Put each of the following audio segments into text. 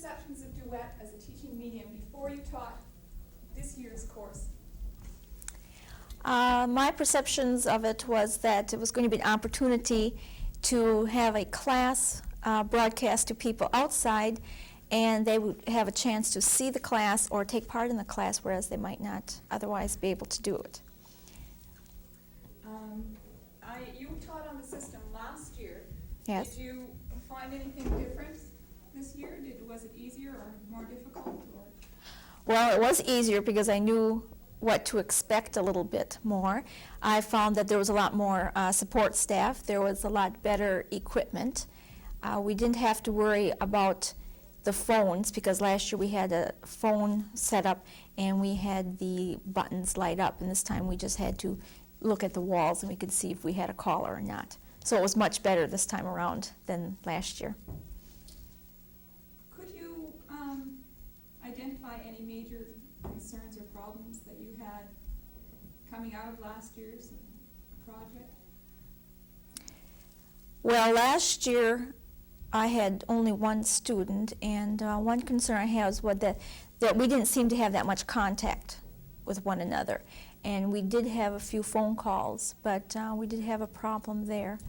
perceptions of duet as a teaching medium before you taught this year's course? My perceptions of it was that it was going to be an opportunity to have a class broadcast to people outside, and they would have a chance to see the class or take part in the class, whereas they might not otherwise be able to do it. You taught on the system last year. Yes. Did you find anything different this year? Was it easier or more difficult? Or? Well, it was easier because I knew what to expect a little bit more. I found that there was a lot more support staff. There was a lot better equipment. We didn't have to worry about the phones because last year we had a phone set up and we had the buttons light up, and this time we just had to look at the walls and we could see if we had a caller or not. So it was much better this time around than last year. Could you identify any major concerns or problems that you had coming out of last year's project? Well, last year I had only one student, and one concern I had was that we didn't seem to have that much contact with one another. And we did have a few phone calls, but we did have a problem there.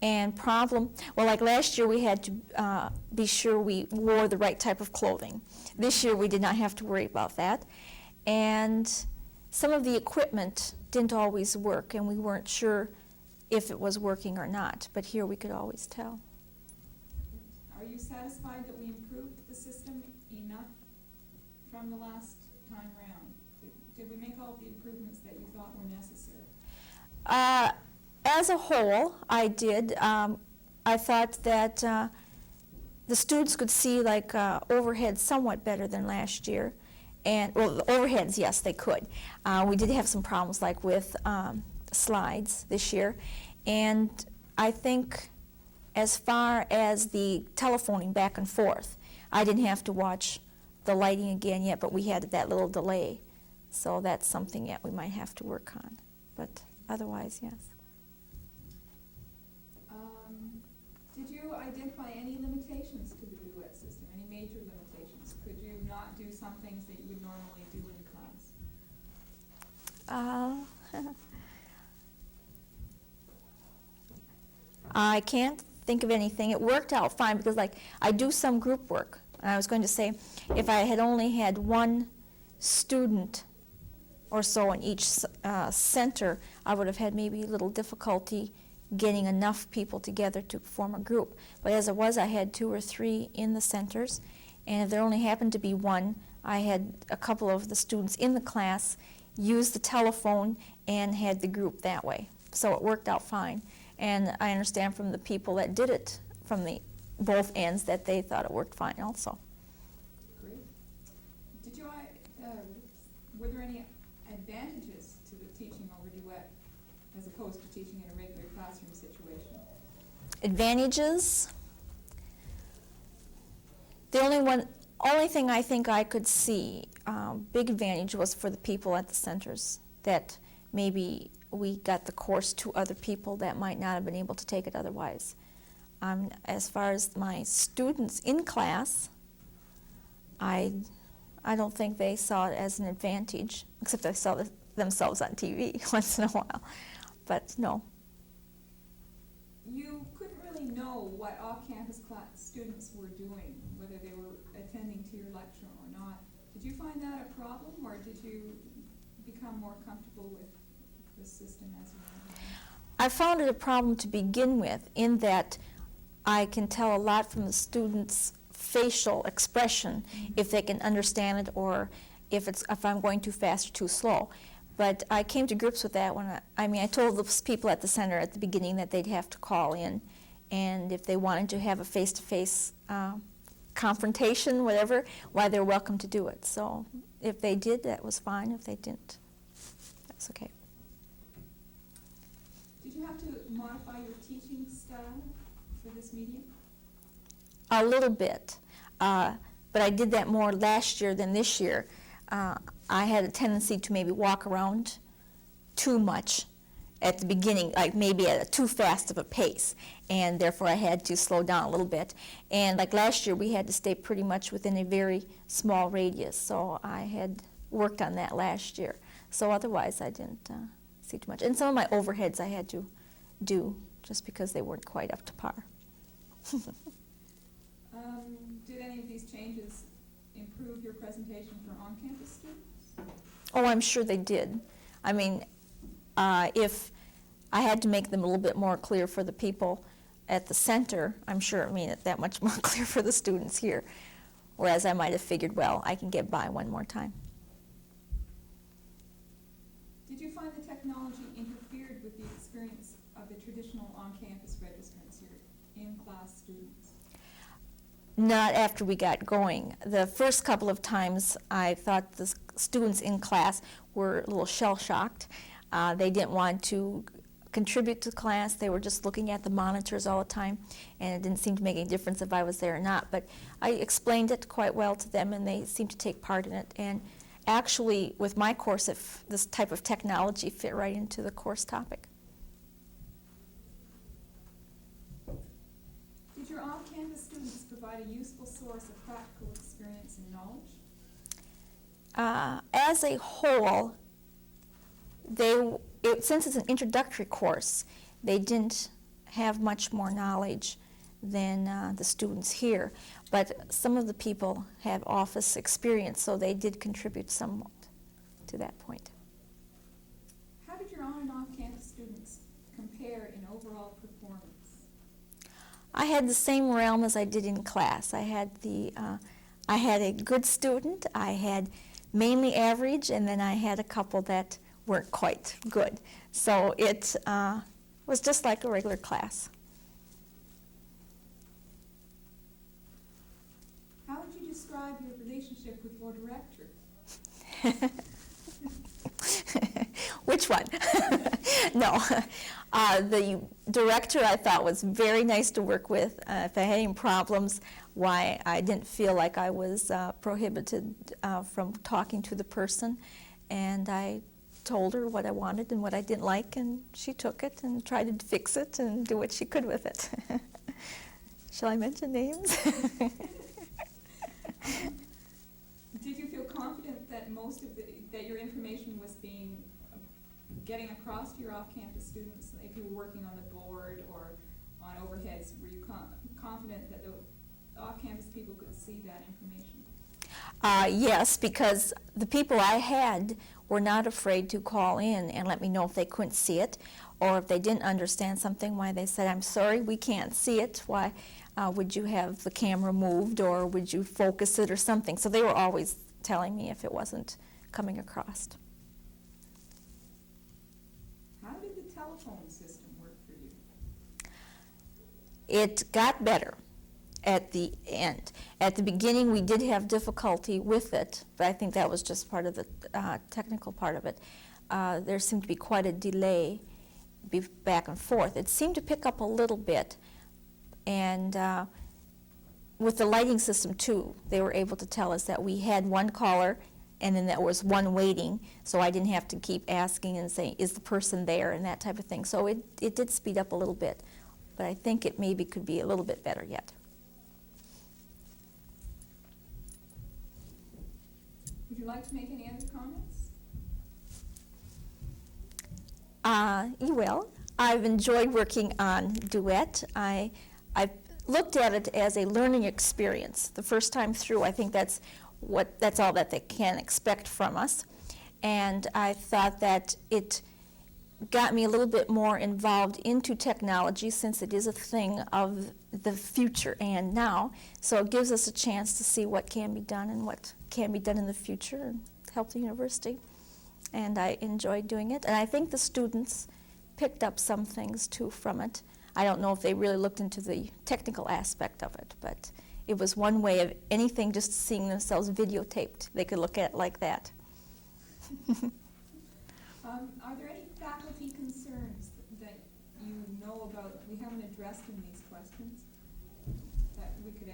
And well, like last year we had to be sure we wore the right type of clothing. This year we did not have to worry about that. And some of the equipment didn't always work, and we weren't sure if it was working or not, but here we could always tell. Are you satisfied that we improved the system enough from the last time round? Did we make all of the improvements that you thought were necessary? As a whole, I did. I thought that the students could see like overhead somewhat better than last year. And, well, the overheads, yes, they could. We did have some problems like with slides this year. And I think as far as the telephoning back and forth, I didn't have to watch the lighting again yet, but we had that little delay. So that's something that we might have to work on. But otherwise, yes. Did you identify any limitations to the duet system, any major limitations? Could you not do some things that you would normally do in class? I can't think of anything. It worked out fine because, like, I do some group work. And I was going to say, if I had only had one student or so in each center, I would have had maybe a little difficulty getting enough people together to form a group. But as it was, I had 2 or 3 in the centers, and if there only happened to be one, I had a couple of the students in the class use the telephone and had the group that way. So it worked out fine. And I understand from the people that did it from the both ends that they thought it worked fine also. Great. Did you, were there any advantages to the teaching over duet as opposed to teaching in a regular classroom situation? Advantages? The only thing I think I could see, big advantage was for the people at the centers, that maybe we got the course to other people that might not have been able to take it otherwise. As far as my students in class, I don't think they saw it as an advantage, except they saw themselves on TV once in a while. But no. You couldn't really know what off-campus students were doing, whether they were attending to your lecture or not. Did you find that a problem, or did you become more comfortable with the system as you went along? I found it a problem to begin with, in that I can tell a lot from the students' facial expression, if they can understand it or if I'm going too fast or too slow. But I came to grips with that when I told the people at the center at the beginning that they'd have to call in, and if they wanted to have a face-to-face confrontation, whatever, why, they're welcome to do it. So if they did, that was fine. If they didn't, that's okay. Did you have to modify your teaching style for this medium? A little bit, but I did that more last year than this year. I had a tendency to maybe walk around too much at the beginning, like maybe at a too fast of a pace, and therefore I had to slow down a little bit. And like last year, we had to stay pretty much within a very small radius, so I had worked on that last year. So otherwise, I didn't see too much. And some of my overheads I had to do just because they weren't quite up to par. Did any of these changes improve your presentation for on-campus students? Oh, I'm sure they did. I mean, if I had to make them a little bit more clear for the people at the center, I'm sure it made it that much more clear for the students here. Whereas I might have figured, well, I can get by one more time. Did you find the technology interfered with the experience of the traditional on-campus registrants, your in-class students? Not after we got going. The first couple of times I thought the students in class were a little shell-shocked. They didn't want to contribute to class. They were just looking at the monitors all the time, and it didn't seem to make any difference if I was there or not. But I explained it quite well to them, and they seemed to take part in it. And actually, with my course, this type of technology fit right into the course topic. Did your off-campus students provide a useful source of practical experience and knowledge? As a whole, since it's an introductory course, they didn't have much more knowledge than the students here. But some of the people have office experience, so they did contribute somewhat to that point. How did your on and off-campus students compare in overall performance? I had the same realm as I did in class. I had a good student, I had mainly average, and then I had a couple that weren't quite good. So it was just like a regular class. How would you describe your relationship with your director? Which one? No. The director I thought was very nice to work with. If I had any problems, why I didn't feel like I was prohibited from talking to the person. And I told her what I wanted and what I didn't like, and she took it and tried to fix it and do what she could with it. Shall I mention names? Did you feel confident that that your information was getting across to your off-campus students? If you were working on the board or on overheads, were you confident that the off-campus people could see that information? Yes, because the people I had were not afraid to call in and let me know if they couldn't see it, or if they didn't understand something, why they said, I'm sorry, we can't see it. Why would you have the camera moved, or would you focus it or something? So they were always telling me if it wasn't coming across. How did the telephone system work for you? It got better at the end. At the beginning, we did have difficulty with it, but I think that was just part of the technical part of it. There seemed to be quite a delay back and forth. It seemed to pick up a little bit, and with the lighting system too, they were able to tell us that we had one caller and then there was one waiting, so I didn't have to keep asking and saying, is the person there, and that type of thing. So it did speed up a little bit, but I think it maybe could be a little bit better yet. Would you like to make any other comments? You will. I've enjoyed working on Duet. I've looked at it as a learning experience. The first time through, I think that's all that they can expect from us. And I thought that it got me a little bit more involved into technology, since it is a thing of the future and now. So it gives us a chance to see what can be done and what can be done in the future and help the university. And I enjoyed doing it. And I think the students picked up some things too from it. I don't know if they really looked into the technical aspect of it, but it was one way of anything, just seeing themselves videotaped. They could look at it like that. Are there any faculty concerns that you know about we haven't addressed in these questions that we could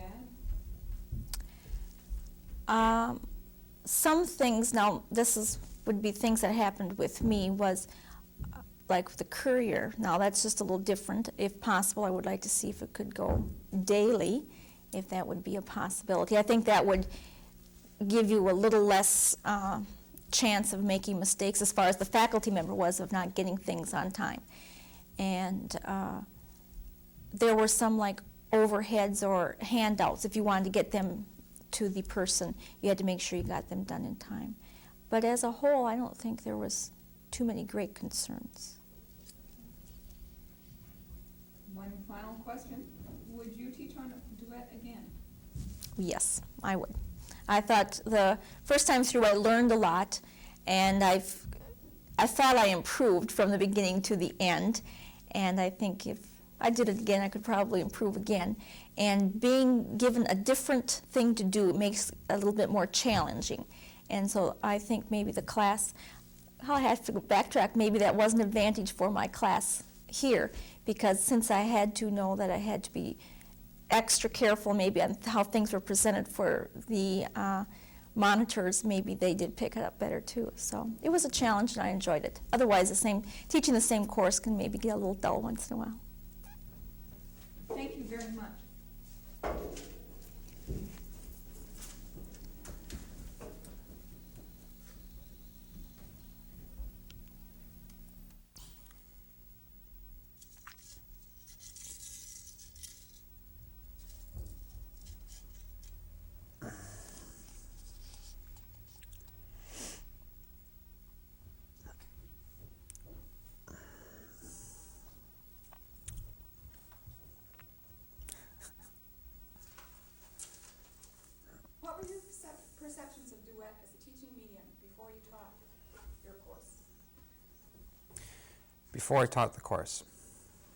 add? Some things, now this would be things that happened with me, was like the courier. Now that's just a little different. If possible, I would like to see if it could go daily, if that would be a possibility. I think that would give you a little less chance of making mistakes as far as the faculty member was of not getting things on time. And there were some like overheads or handouts. If you wanted to get them to the person, you had to make sure you got them done in time. But as a whole, I don't think there was too many great concerns. One final question. Would you teach on duet again? Yes, I would. I thought the first time through I learned a lot, and I thought I improved from the beginning to the end, and I think if I did it again, I could probably improve again. And being given a different thing to do makes it a little bit more challenging. And so I think maybe the class, I have to backtrack, maybe that was an advantage for my class here, because since I had to know that I had to be extra careful maybe on how things were presented for the monitors, maybe they did pick it up better too. So it was a challenge and I enjoyed it. Otherwise, teaching the same course can maybe get a little dull once in a while. Thank you very much. What were your perceptions of duet as a teaching medium before you taught your course? Before I taught the course.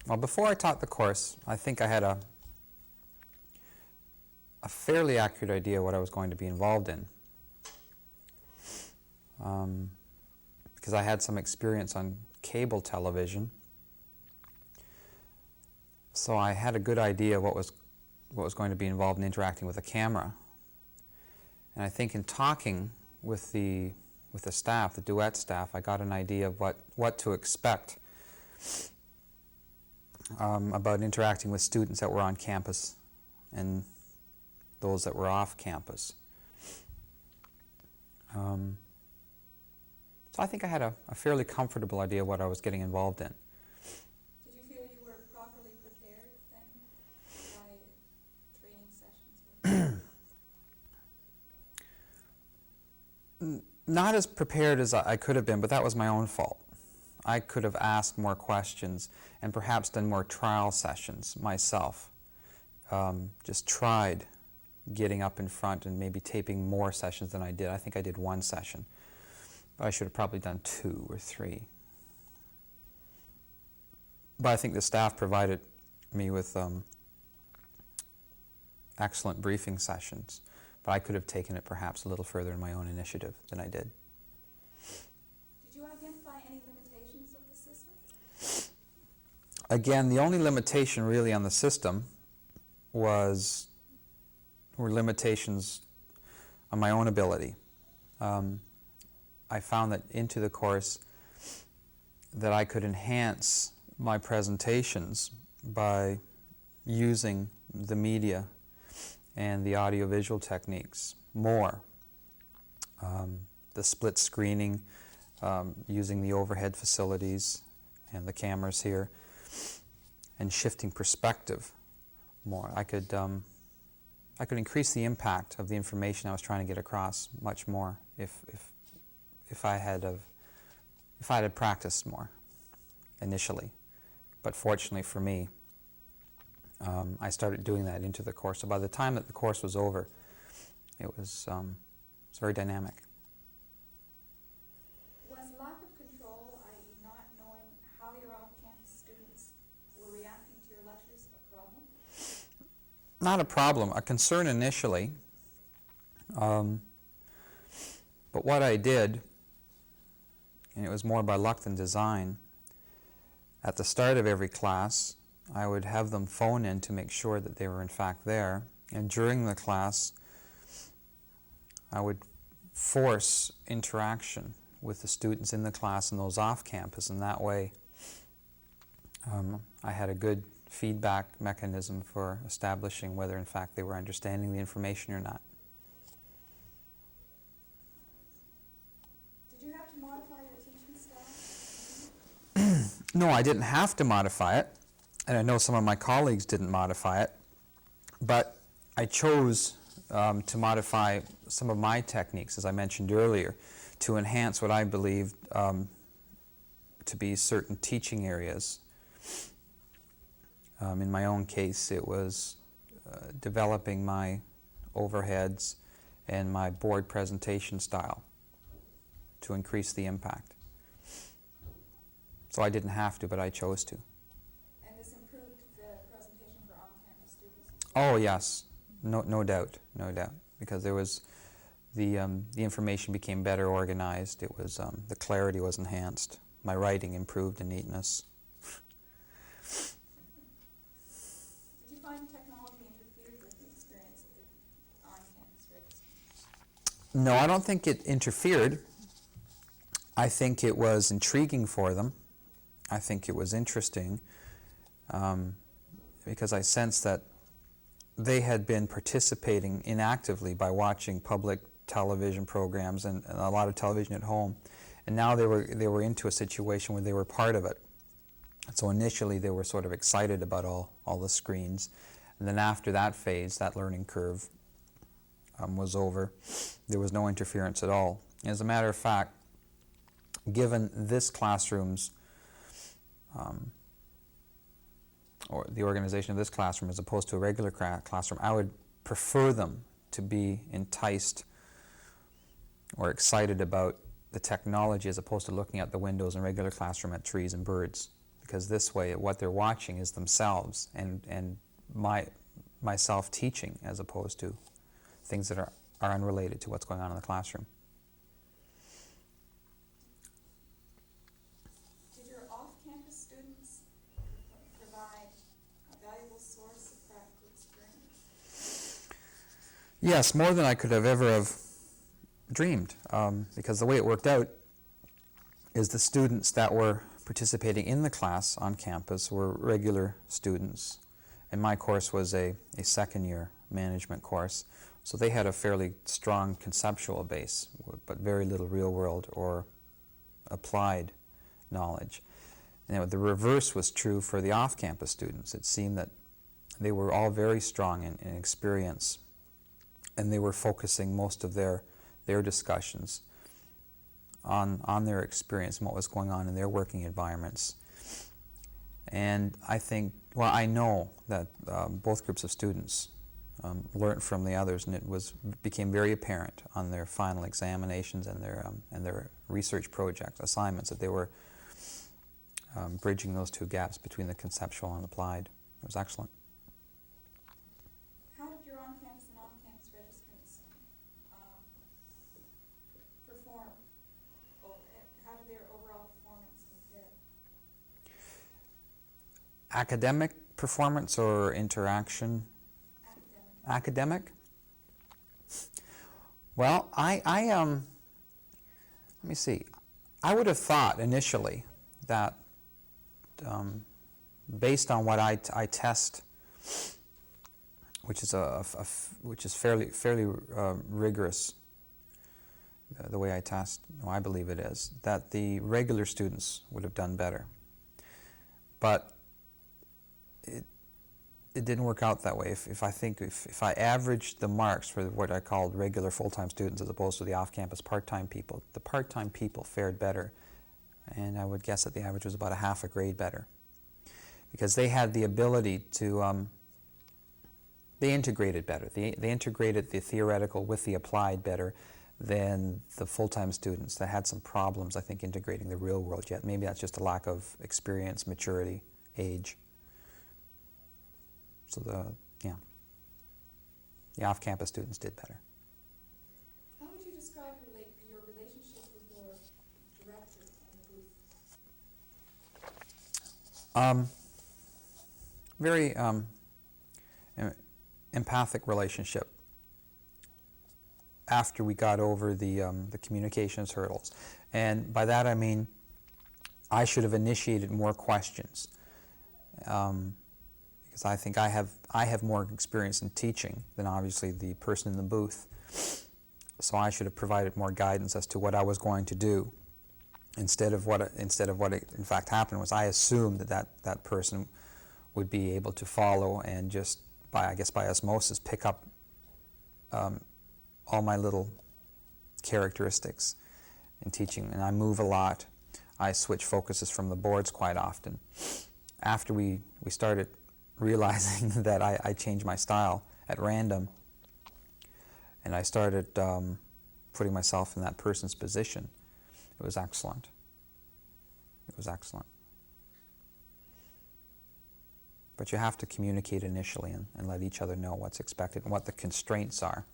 Well, before I taught the course, I think I had a fairly accurate idea what I was going to be involved in. Because I had some experience on cable television. So I had a good idea what was going to be involved in interacting with a camera. And I think in talking with the staff, the duet staff, I got an idea of what to expect about interacting with students that were on campus and those that were off campus. So I think I had a fairly comfortable idea of what I was getting involved in. Did you feel you were properly prepared then by training sessions? Not as prepared as I could have been, but that was my own fault. I could have asked more questions and perhaps done more trial sessions myself. Just tried getting up in front and maybe taping more sessions than I did. I think I did one session, but I should have probably done 2 or 3. But I think the staff provided me with excellent briefing sessions. But I could have taken it perhaps a little further in my own initiative than I did. Did you identify any limitations of the system? Again, the only limitation really on the system were limitations on my own ability. I found that into the course that I could enhance my presentations by using the media and the audiovisual techniques more. The split screening, using the overhead facilities and the cameras here, and shifting perspective more. I could increase the impact of the information I was trying to get across much more if I had practiced more initially. But fortunately for me, I started doing that into the course. So by the time that the course was over, it was very dynamic. Was lack of control, i.e. not knowing how your off-campus students were reacting to your lectures, a problem? Not a problem, a concern initially. But what I did, and it was more by luck than design, at the start of every class, I would have them phone in to make sure that they were in fact there. And during the class, I would force interaction with the students in the class and those off campus, and that way I had a good feedback mechanism for establishing whether in fact they were understanding the information or not. Did you have to modify your teaching style? No, I didn't have to modify it, and I know some of my colleagues didn't modify it, but I chose to modify some of my techniques, as I mentioned earlier, to enhance what I believed to be certain teaching areas. In my own case, it was developing my overheads and my board presentation style to increase the impact. So I didn't have to, but I chose to. And this improved the presentation for on-campus students? Oh yes, no doubt, because there was the information became better organized. It was the clarity was enhanced. My writing improved in neatness. Did you find technology interfered with the experience of the on-campus registrants? No, I don't think it interfered. I think it was intriguing for them. I think it was interesting because I sensed that they had been participating inactively by watching public television programs and a lot of television at home, and now they were into a situation where they were part of it. So initially they were sort of excited about all the screens, and then after that phase, that learning curve was over. There was no interference at all. As a matter of fact, given this classroom's or the organization of this classroom as opposed to a regular classroom, I would prefer them to be enticed or excited about the technology as opposed to looking at the windows in a regular classroom at trees and birds, because this way what they're watching is themselves and myself teaching as opposed to things that are unrelated to what's going on in the classroom. Did your off-campus students provide a valuable source of practical experience? Yes, more than I could have ever have dreamed, because the way it worked out is the students that were participating in the class on campus were regular students, and my course was a second-year management course, so they had a fairly strong conceptual base, but very little real-world or applied knowledge. And the reverse was true for the off-campus students. It seemed that they were all very strong in experience, and they were focusing most of their discussions on their experience and what was going on in their working environments. And I think, well, I know that both groups of students learned from the others, and it became very apparent on their final examinations and their research project assignments that they were bridging those two gaps between the conceptual and applied. It was excellent. How did your on-campus and off-campus registrants perform? How did their overall performance compare? Academic performance or interaction? Academic? Well, I let me see. I would have thought initially that based on what I test, which is fairly rigorous, the way I test, I believe it is, that the regular students would have done better. But it didn't work out that way. If I averaged the marks for what I called regular full-time students as opposed to the off-campus part-time people, the part-time people fared better, and I would guess that the average was about a half a grade better, because they had the ability to they integrated better. They integrated the theoretical with the applied better than the full-time students that had some problems, I think, integrating the real world yet. Maybe that's just a lack of experience, maturity, age. So the off-campus students did better. How would you describe your relationship with your director in the booth? Very empathic relationship after we got over the communications hurdles. And by that I mean I should have initiated more questions. because I think I have more experience in teaching than obviously the person in the booth. So I should have provided more guidance as to what I was going to do, instead of what in fact happened was I assumed that person would be able to follow and just by osmosis pick up all my little characteristics in teaching. And I move a lot. I switch focuses from the boards quite often. After we started realizing that I changed my style at random, and I started putting myself in that person's position, it was excellent. It was excellent. But you have to communicate initially and let each other know what's expected and what the constraints are.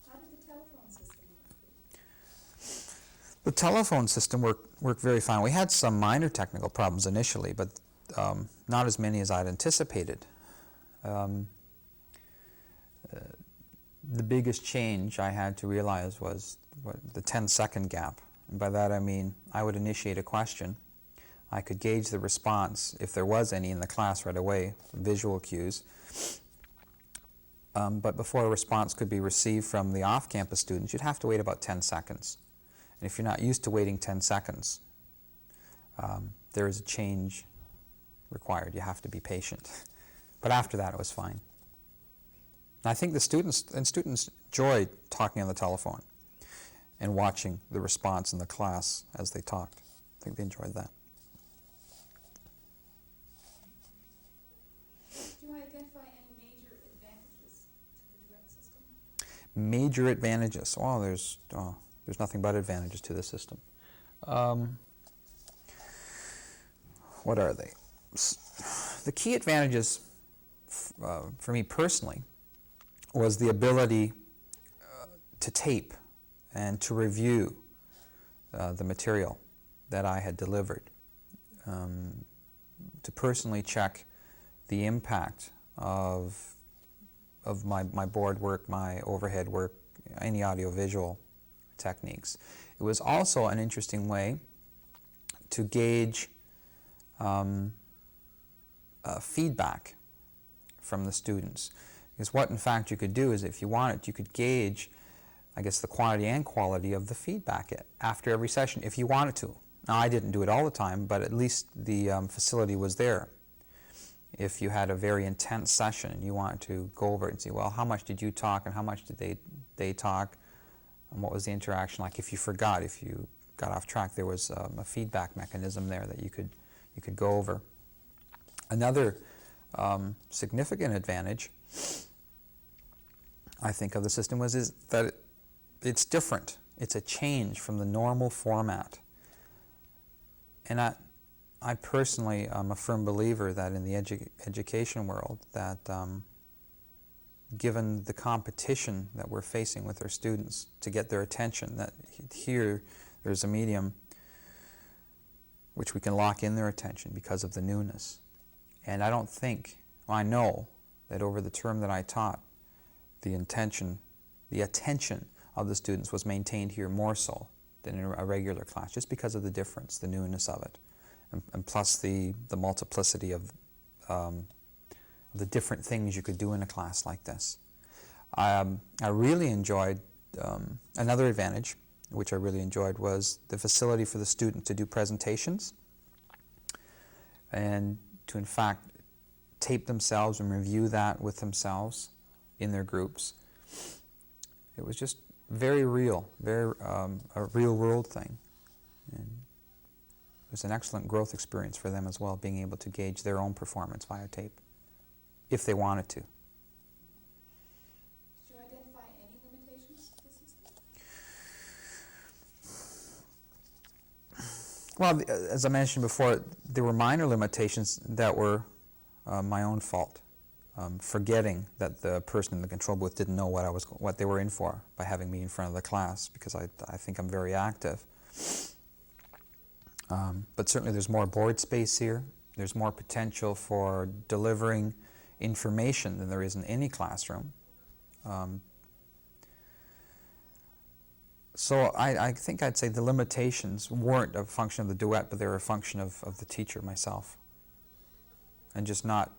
How did the telephone system work? The telephone system worked very fine. We had some minor technical problems initially, but not as many as I'd anticipated. The biggest change I had to realize was the 10-second gap. And by that I mean I would initiate a question. I could gauge the response, if there was any in the class right away, visual cues. But before a response could be received from the off-campus students, you'd have to wait about 10 seconds. And if you're not used to waiting 10 seconds, there is a change required. You have to be patient. But after that, it was fine. And I think the students enjoyed talking on the telephone and watching the response in the class as they talked. I think they enjoyed that. Do you identify any major advantages to the duet system? Major advantages. Well, there's nothing but advantages to the system. What are they? The key advantages for me personally was the ability to tape and to review the material that I had delivered, to personally check the impact of my board work, my overhead work, any audiovisual techniques. It was also an interesting way to gauge feedback from the students. Because what in fact you could do is, if you wanted, you could gauge, I guess, the quantity and quality of the feedback after every session, if you wanted to. Now, I didn't do it all the time, but at least the facility was there. If you had a very intense session and you wanted to go over it and see, well, how much did you talk and how much did they talk, and what was the interaction like? If you forgot, if you got off track, there was a feedback mechanism there that you could go over. Another significant advantage, I think, of the system is that it's different. It's a change from the normal format. And I personally am a firm believer that in the education world, that given the competition that we're facing with our students to get their attention, that here there's a medium which we can lock in their attention because of the newness. And I know that over the term that I taught, the attention of the students was maintained here more so than in a regular class, just because of the difference, the newness of it, and plus the multiplicity of the different things you could do in a class like this. I really enjoyed, another advantage, which I really enjoyed, was the facility for the student to do presentations and to, in fact, tape themselves and review that with themselves in their groups. It was just very real, very a real-world thing. And it was an excellent growth experience for them as well, being able to gauge their own performance via tape, if they wanted to. Did you identify any limitations to the system? Well, as I mentioned before, there were minor limitations that were my own fault. Forgetting that the person in the control booth didn't know what they were in for by having me in front of the class, because I think I'm very active. But certainly there's more board space here. There's more potential for delivering information than there is in any classroom. So I think I'd say the limitations weren't a function of the duet, but they were a function of the teacher, myself. and just not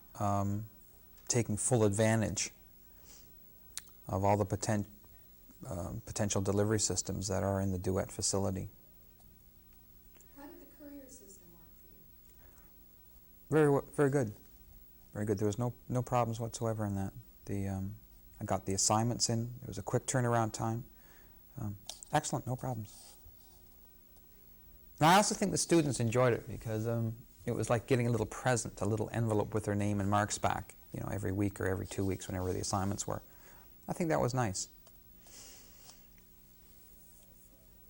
taking full advantage of all the potential delivery systems that are in the Duet facility. How did the courier system work for you? Very good. Very good. There was no problems whatsoever in that. I got the assignments in. It was a quick turnaround time. Excellent, no problems. And I also think the students enjoyed it because it was like getting a little present, a little envelope with their name and marks back, every week or every 2 weeks, whenever the assignments were. I think that was nice.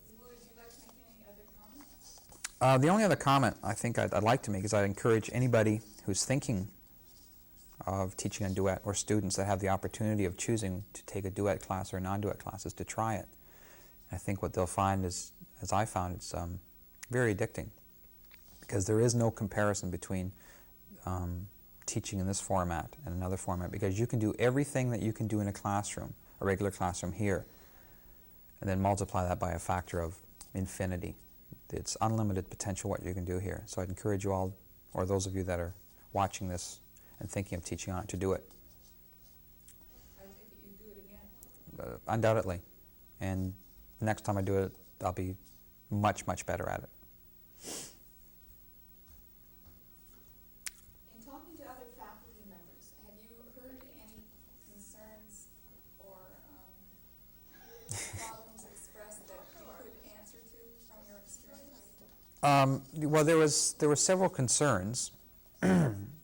Would you like to make any other comments? The only other comment I think I'd like to make is I'd encourage anybody who's thinking of teaching a duet, or students that have the opportunity of choosing to take a duet class or non-duet classes, to try it. I think what they'll find is, as I found, it's very addicting, because there is no comparison between teaching in this format and another format, because you can do everything that you can do in a classroom, a regular classroom here, and then multiply that by a factor of infinity. It's unlimited potential what you can do here. So I'd encourage you all, or those of you that are watching this and thinking of teaching on it, to do it. I take it you do it again. Undoubtedly. And the next time I do it, I'll be much, much better at it. In talking to other faculty members, have you heard any concerns or problems expressed that you could answer to from your experience? Well, there were several concerns,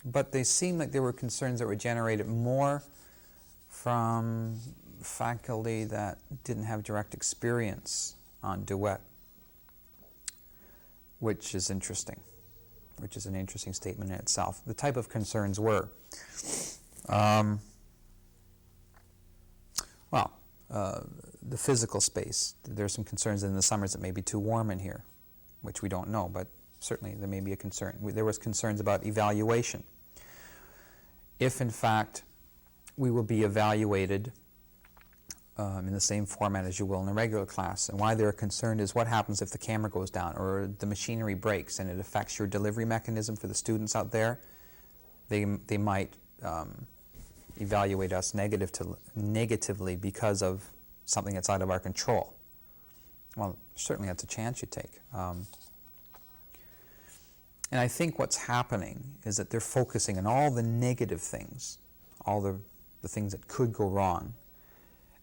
but they seemed like there were concerns that were generated more from faculty that didn't have direct experience on duet, which is interesting, which is an interesting statement in itself. The type of concerns were, the physical space. There's some concerns in the summers that may be too warm in here, which we don't know, but certainly there may be a concern. There was concerns about evaluation. If in fact we will be evaluated in the same format as you will in a regular class, and why they're concerned is what happens if the camera goes down or the machinery breaks and it affects your delivery mechanism for the students out there. They might evaluate us negatively because of something that's out of our control. Well, certainly that's a chance you take. And I think what's happening is that they're focusing on all the negative things, all the things that could go wrong,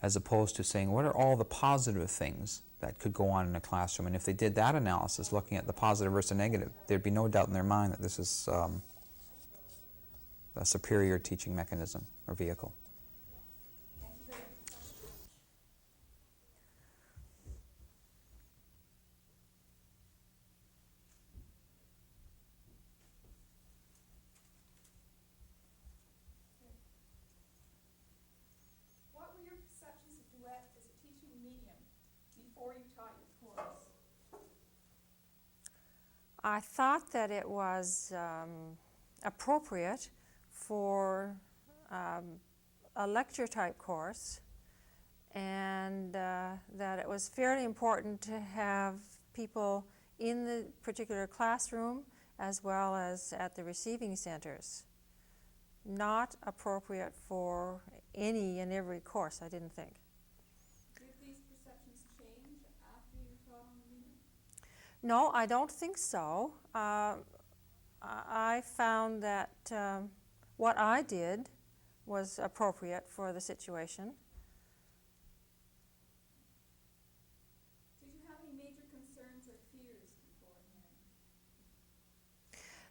as opposed to saying, what are all the positive things that could go on in a classroom? And if they did that analysis, looking at the positive versus negative, there'd be no doubt in their mind that this is a superior teaching mechanism or vehicle. Thank you very much. What were your perceptions of duet as a teaching medium before you taught your course? I thought that it was appropriate for a lecture type course, and that it was fairly important to have people in the particular classroom as well as at the receiving centers. Not appropriate for any and every course, I didn't think. Did these perceptions change after you taught on the medium? No, I don't think so. I found that what I did was appropriate for the situation. Did you have any major concerns or fears beforehand?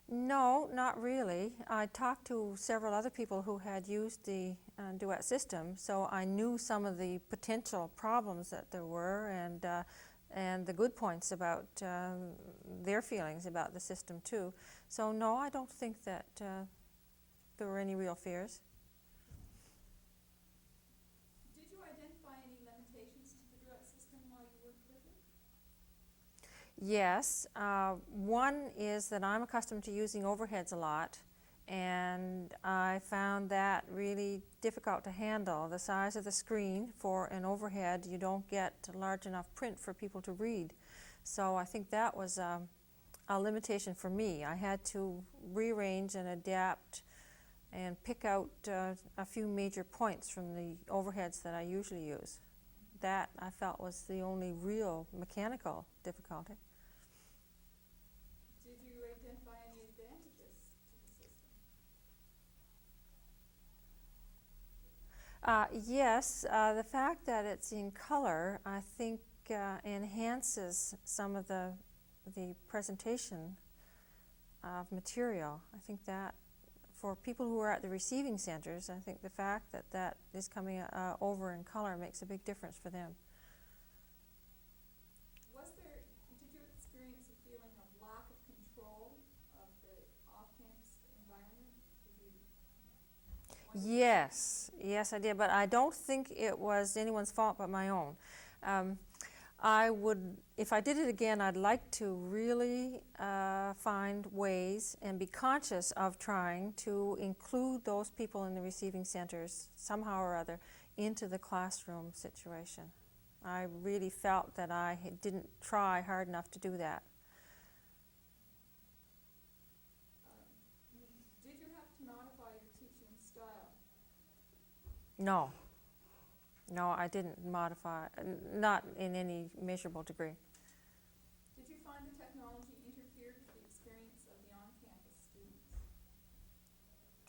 No, not really. I talked to several other people who had used the duet system, so I knew some of the potential problems that there were, and the good points about their feelings about the system too. So no, I don't think that there were any real fears. Did you identify any limitations to the duet system while you worked with it? Yes, one is that I'm accustomed to using overheads a lot, and I found that really difficult to handle. The size of the screen for an overhead, you don't get large enough print for people to read. So I think that was a a limitation for me. I had to rearrange and adapt and pick out a few major points from the overheads that I usually use. That I felt was the only real mechanical difficulty. Did you identify any advantages to the system? Yes, the fact that it's in color, I think, enhances some of the presentation of material. I think that for people who are at the receiving centers, I think the fact that that is coming over in color makes a big difference for them. Did you experience a feeling of lack of control of the off-campus environment? Yes, I did, but I don't think it was anyone's fault but my own. I would, if I did it again, I'd like to really find ways and be conscious of trying to include those people in the receiving centers somehow or other into the classroom situation. I really felt that I didn't try hard enough to do that. Did you have to modify your teaching style? No, I didn't modify, not in any measurable degree. Did you find the technology interfered with the experience of the on-campus students?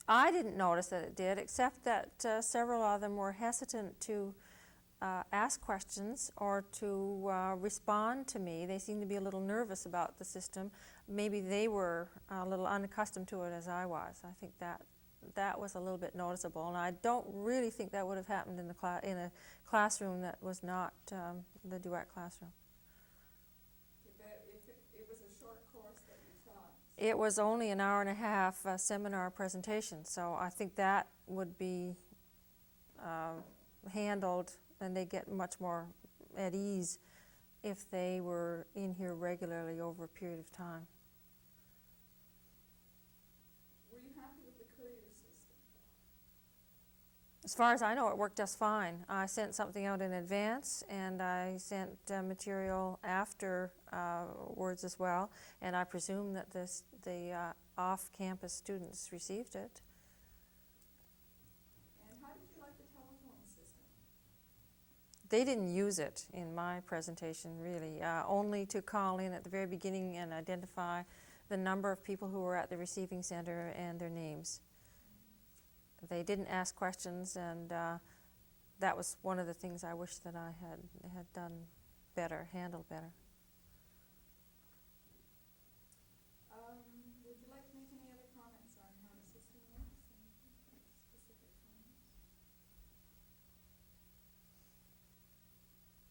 I didn't notice that it did, except that several of them were hesitant to ask questions or to respond to me. They seemed to be a little nervous about the system. Maybe they were a little unaccustomed to it as I was. I think that was a little bit noticeable, and I don't really think that would have happened in a classroom that was not the duet classroom. But if it was a short course that you taught. It was only an hour and a half seminar presentation, so I think that would be handled, and they get much more at ease if they were in here regularly over a period of time. Were you happy with the courier system? As far as I know, it worked just fine. I sent something out in advance, and I sent material afterwards as well, and I presume that the off-campus students received it. And how did you like the telephone system? They didn't use it in my presentation, really, only to call in at the very beginning and identify the number of people who were at the receiving center and their names. They didn't ask questions, and that was one of the things I wish that I had done better, handled better. Would you like to make any other comments on how the system works and specific comments?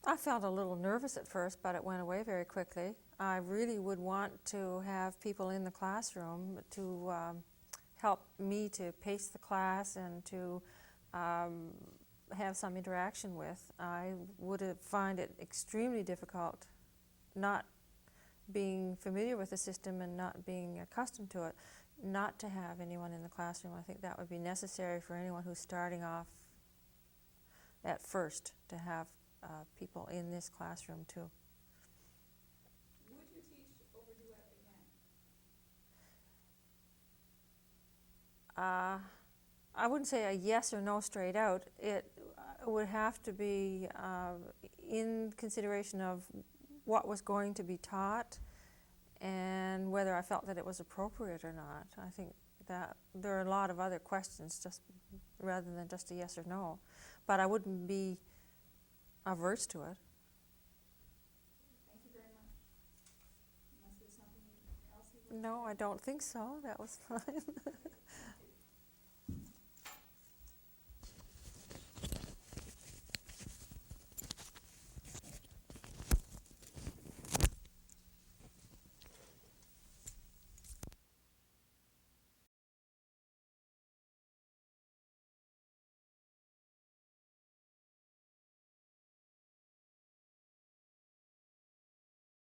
I felt a little nervous at first, but it went away very quickly. I really would want to have people in the classroom to help me to pace the class and to have some interaction with. I would find it extremely difficult, not being familiar with the system and not being accustomed to it, not to have anyone in the classroom. I think that would be necessary for anyone who's starting off at first, to have people in this classroom too. Would you teach over duet again? I wouldn't say a yes or no straight out. It would have to be in consideration of what was going to be taught and whether I felt that it was appropriate or not. I think that there are a lot of other questions just rather than just a yes or no, but I wouldn't be averse to it. Thank you very much. Unless there's something else you would No, I don't think so. That was fine.